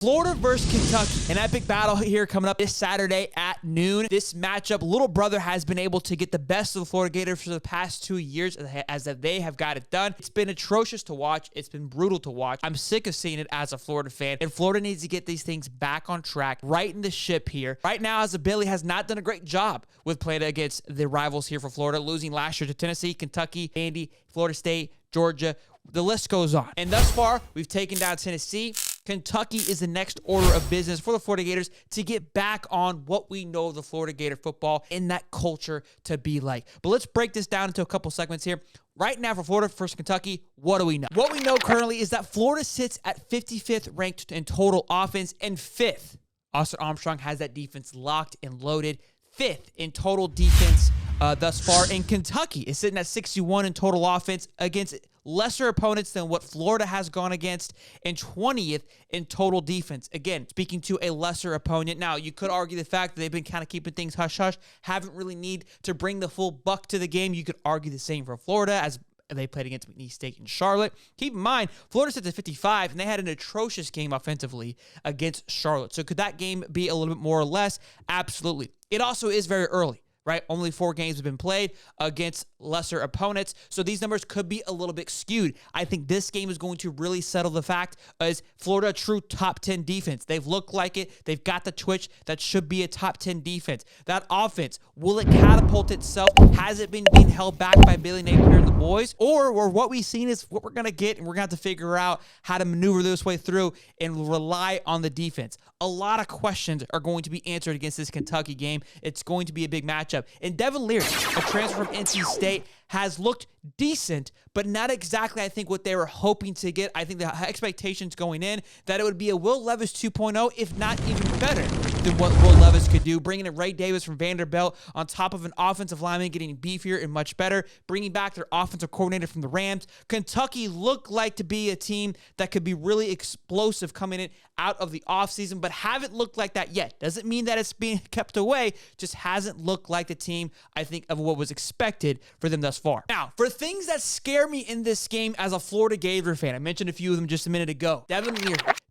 Florida versus Kentucky, an epic battle here coming up this Saturday at noon. This matchup, little brother has been able to get the best of the Florida Gators for the past 2 years as that they have got it done. It's been atrocious to watch. It's been brutal to watch. I'm sick of seeing it as a Florida fan, and Florida needs to get these things back on track, righting the ship here. Right now, as Billy has not done a great job with playing against the rivals here for Florida, losing last year to Tennessee, Kentucky, Vandy, Florida State, Georgia. The list goes on. And thus far, we've taken down Tennessee. Kentucky is the next order of business for the Florida Gators to get back on what we know the Florida Gator football and that culture to be like. But let's break this down into a couple segments here. Right now for Florida versus Kentucky, what do we know? What we know currently is that Florida sits at 55th ranked in total offense and 5th. Austin Armstrong has that defense locked and loaded. 5th in total defense thus far. And Kentucky is sitting at 61 in total offense against lesser opponents than what Florida has gone against, and 20th in total defense. Again, speaking to a lesser opponent. Now, you could argue the fact that they've been kind of keeping things hush-hush, haven't really need to bring the full buck to the game. You could argue the same for Florida as they played against McNeese State and Charlotte. Keep in mind, Florida sits at 55, and they had an atrocious game offensively against Charlotte. So could that game be a little bit more or less? Absolutely. It also is very early, right? Only 4 games have been played against lesser opponents, so these numbers could be a little bit skewed. I think this game is going to really settle the fact is Florida a true top 10 defense. They've looked like it. They've got the twitch. That should be a top 10 defense. That offense, will it catapult itself? Has it been being held back by Billy Napier and the boys? Or what we've seen is what we're going to get, and we're going to have to figure out how to maneuver this way through and rely on the defense. A lot of questions are going to be answered against this Kentucky game. It's going to be a big matchup. And Devin Leary, a transfer from NC State, has looked decent, but not exactly, I think, what they were hoping to get. I think the expectations going in that it would be a Will Levis 2.0, if not even better than what Will Levis could do, bringing in Ray Davis from Vanderbilt on top of an offensive lineman getting beefier and much better, bringing back their offensive coordinator from the Rams. Kentucky looked like to be a team that could be really explosive coming in out of the offseason, but haven't looked like that yet. Doesn't mean that it's being kept away, just hasn't looked like the team, I think, of what was expected for them thus far. Now, for things that scare me in this game as a Florida Gator fan, I mentioned a few of them just a minute ago.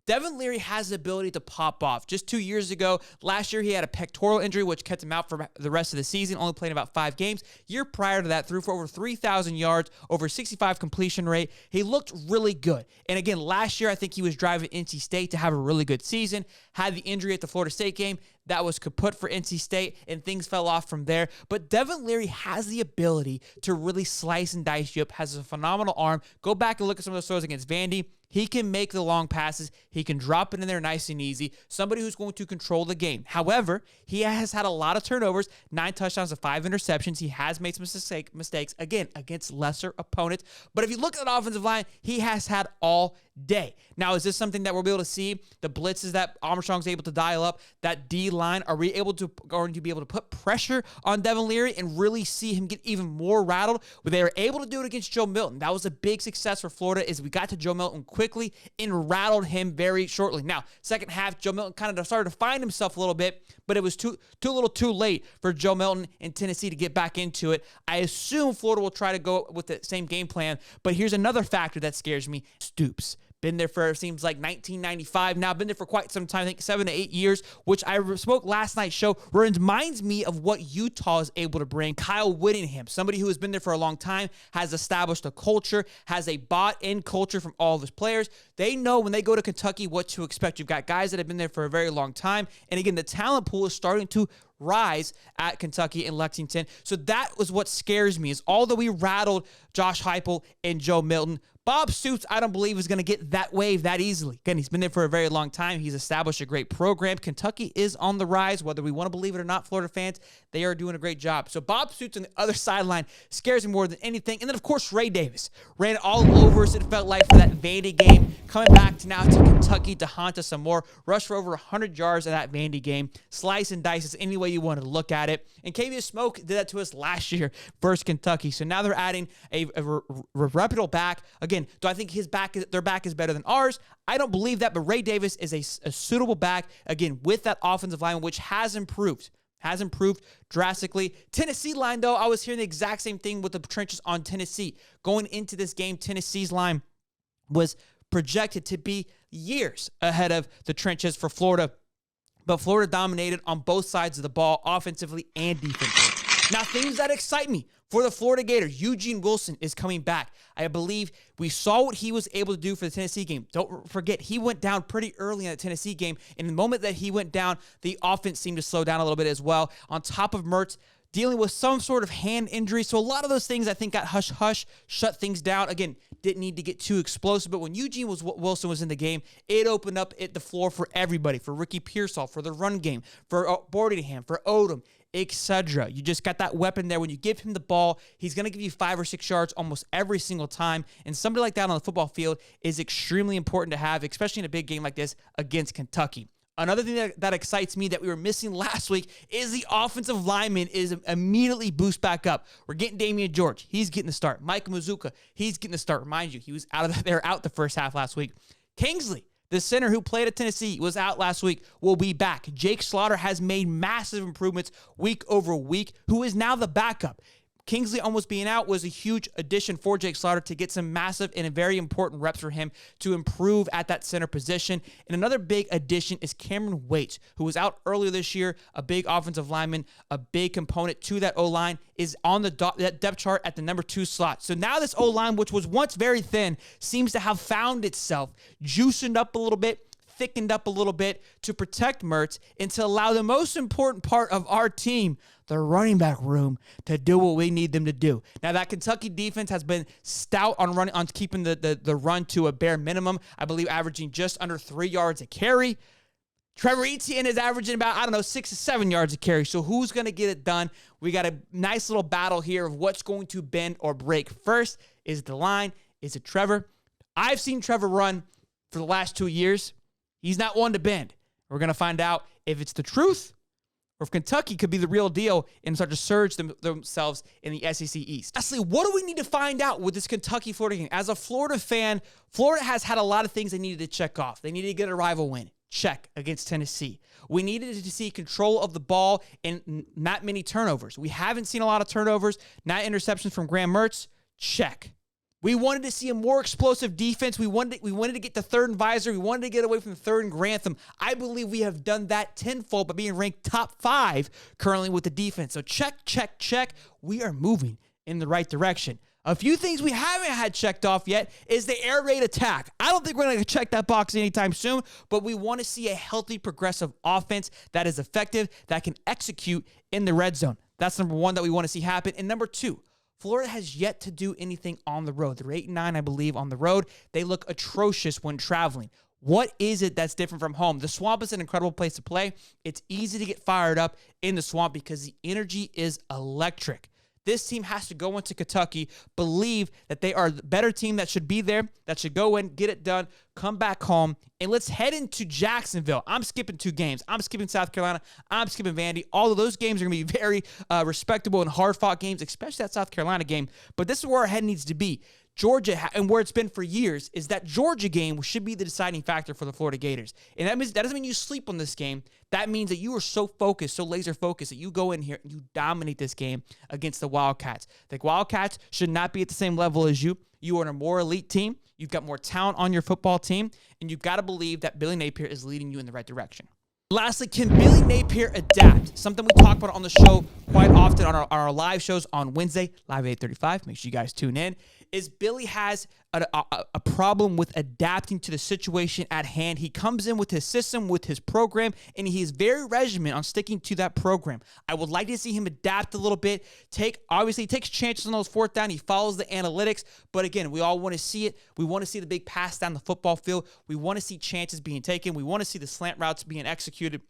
Devin Leary has the ability to pop off. Just 2 years ago, last year he had a pectoral injury, which kept him out for the rest of the season, only playing about 5 games. Year prior to that, threw for over 3,000 yards, over 65 completion rate. He looked really good. And again, last year, I think he was driving NC State to have a really good season. Had the injury at the Florida State game. That was kaput for NC State, and things fell off from there. But Devin Leary has the ability to really slice and dice you up, has a phenomenal arm. Go back and look at some of those throws against Vandy. He can make the long passes. He can drop it in there nice and easy. Somebody who's going to control the game. However, he has had a lot of turnovers, 9 touchdowns to 5 interceptions. He has made some mistakes, again, against lesser opponents. But if you look at the offensive line, he has had all day. Now, is this something that we'll be able to see? The blitzes that Armstrong's able to dial up, that D-line, are we going to be able to put pressure on Devin Leary and really see him get even more rattled? Well, they were able to do it against Joe Milton. That was a big success for Florida, is we got to Joe Milton quickly and rattled him very shortly. Now, second half, Joe Milton kind of started to find himself a little bit, but it was too late for Joe Milton and Tennessee to get back into it. I assume Florida will try to go with the same game plan, but here's another factor that scares me. Stoops. Been there for, seems like 1995 now. Been there for quite some time, I think 7 to 8 years, which I spoke last night's show, reminds me of what Utah is able to bring. Kyle Whittingham, somebody who has been there for a long time, has established a culture, has a bought-in culture from all of his players. They know when they go to Kentucky what to expect. You've got guys that have been there for a very long time. And again, the talent pool is starting to rise at Kentucky and Lexington. So that was what scares me, is although we rattled Josh Heupel and Joe Milton, Bob Stoops, I don't believe, is going to get that wave that easily. Again, he's been there for a very long time. He's established a great program. Kentucky is on the rise, whether we want to believe it or not, Florida fans. They are doing a great job. So Bob Stoops on the other sideline scares me more than anything. And then, of course, Ray Davis ran all over us, it felt like, for that Vandy game. Coming back to now to Kentucky to haunt us some more. Rushed for over 100 yards in that Vandy game. Slice and dice is any way you want to look at it. And KV Smoke did that to us last year versus Kentucky. So now they're adding a reputable back. Again, do I think their back is better than ours? I don't believe that, but Ray Davis is a suitable back, again, with that offensive line, which has improved drastically. Tennessee line, though, I was hearing the exact same thing with the trenches on Tennessee. Going into this game, Tennessee's line was projected to be years ahead of the trenches for Florida. But Florida dominated on both sides of the ball, offensively and defensively. Now, things that excite me for the Florida Gators, Eugene Wilson is coming back. I believe we saw what he was able to do for the Tennessee game. Don't forget, he went down pretty early in the Tennessee game. And the moment that he went down, the offense seemed to slow down a little bit as well. On top of Mertz dealing with some sort of hand injury. So a lot of those things I think got hush-hush, shut things down. Again, didn't need to get too explosive. But when Eugene Wilson was in the game, it opened up the floor for everybody, for Ricky Pearsall, for the run game, for Boardingham, for Odom, etc. You just got that weapon there. When you give him the ball, he's going to give you 5 or 6 yards almost every single time. And somebody like that on the football field is extremely important to have, especially in a big game like this against Kentucky. Another thing that excites me that we were missing last week is the offensive lineman is immediately boost back up. We're getting Damian George. He's getting the start. Mike Mazuka, he's getting the start. Remind you, he was out the first half last week. Kingsley, the center who played at Tennessee, was out last week, will be back. Jake Slaughter has made massive improvements week over week, who is now the backup. Kingsley almost being out was a huge addition for Jake Slaughter to get some massive and very important reps for him to improve at that center position. And another big addition is Cameron Waits, who was out earlier this year, a big offensive lineman, a big component to that O-line, is on that depth chart at the number 2 slot. So now this O-line, which was once very thin, seems to have found itself, juiced up a little bit, thickened up a little bit to protect Mertz and to allow the most important part of our team, the running back room, to do what we need them to do. Now, that Kentucky defense has been stout on keeping the run to a bare minimum. I believe averaging just under 3 yards a carry. Trevor Etienne is averaging about, 6 to 7 yards a carry. So who's going to get it done? We got a nice little battle here of what's going to bend or break first. Is it the line? Is it Trevor? I've seen Trevor run for the last 2 years. He's not one to bend. We're going to find out if it's the truth or if Kentucky could be the real deal and start to surge themselves in the SEC East. Lastly, what do we need to find out with this Kentucky-Florida game? As a Florida fan, Florida has had a lot of things they needed to check off. They needed to get a rival win. Check, against Tennessee. We needed to see control of the ball and not many turnovers. We haven't seen a lot of turnovers, not interceptions from Graham Mertz. Check. We wanted to see a more explosive defense. We wanted to get the 3rd and Visor. We wanted to get away from the 3rd and Grantham. I believe we have done that tenfold by being ranked top 5 currently with the defense. So check, check, check. We are moving in the right direction. A few things we haven't had checked off yet is the air raid attack. I don't think we're going to check that box anytime soon, but we want to see a healthy, progressive offense that is effective, that can execute in the red zone. That's number 1 that we want to see happen. And number 2, Florida has yet to do anything on the road. They're 8-9, I believe, on the road. They look atrocious when traveling. What is it that's different from home? The Swamp is an incredible place to play. It's easy to get fired up in the Swamp because the energy is electric. This team has to go into Kentucky, believe that they are the better team that should be there, that should go in, get it done, come back home, and let's head into Jacksonville. I'm skipping 2 games. I'm skipping South Carolina. I'm skipping Vandy. All of those games are going to be very respectable and hard-fought games, especially that South Carolina game. But this is where our head needs to be. Georgia, and where it's been for years, is that Georgia game should be the deciding factor for the Florida Gators. And that doesn't mean you sleep on this game. That means that you are so focused, so laser focused, that you go in here and you dominate this game against the Wildcats. The Wildcats should not be at the same level as you. You are a more elite team. You've got more talent on your football team, and you've got to believe that Billy Napier is leading you in the right direction. Lastly, can Billy Napier adapt? Something we talk about on the show quite often on our live shows on Wednesday, live at 8:35. Make sure you guys tune in. Is Billy has a problem with adapting to the situation at hand. He comes in with his system, with his program, and he is very regimented on sticking to that program. I would like to see him adapt a little bit. Obviously, he takes chances on those 4th down. He follows the analytics. But again, we all want to see it. We want to see the big pass down the football field. We want to see chances being taken. We want to see the slant routes being executed.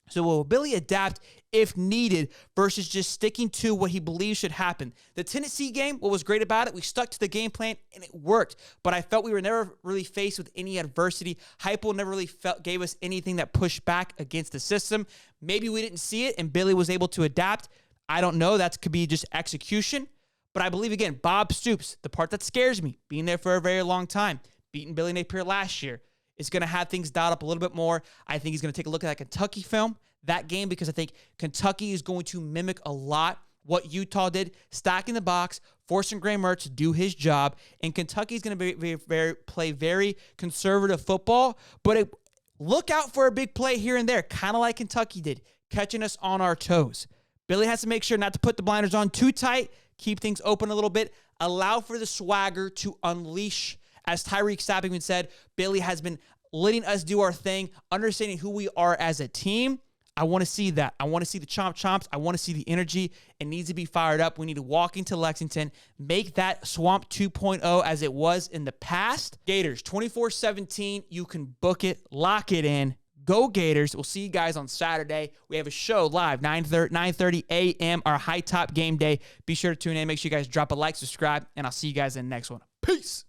So will Billy adapt if needed versus just sticking to what he believes should happen? The Tennessee game, what was great about it, we stuck to the game plan and it worked. But I felt we were never really faced with any adversity. Heupel never really gave us anything that pushed back against the system. Maybe we didn't see it and Billy was able to adapt. I don't know. That could be just execution. But I believe, again, Bob Stoops, the part that scares me, being there for a very long time, beating Billy Napier last year, is going to have things dialed up a little bit more. I think he's going to take a look at that Kentucky film, that game, because I think Kentucky is going to mimic a lot what Utah did, stacking the box, forcing Graham Mertz to do his job. And Kentucky's going to play very conservative football, but look out for a big play here and there, kind of like Kentucky did, catching us on our toes. Billy has to make sure not to put the blinders on too tight, keep things open a little bit, allow for the swagger to unleash. As Tyreek Sappington said, Billy has been letting us do our thing, understanding who we are as a team. I want to see that. I want to see the chomps. I want to see the energy. It needs to be fired up. We need to walk into Lexington, make that Swamp 2.0 as it was in the past. Gators, 24-17. You can book it, lock it in. Go Gators. We'll see you guys on Saturday. We have a show live, 9:30 a.m., our Hightop game day. Be sure to tune in. Make sure you guys drop a like, subscribe, and I'll see you guys in the next one. Peace.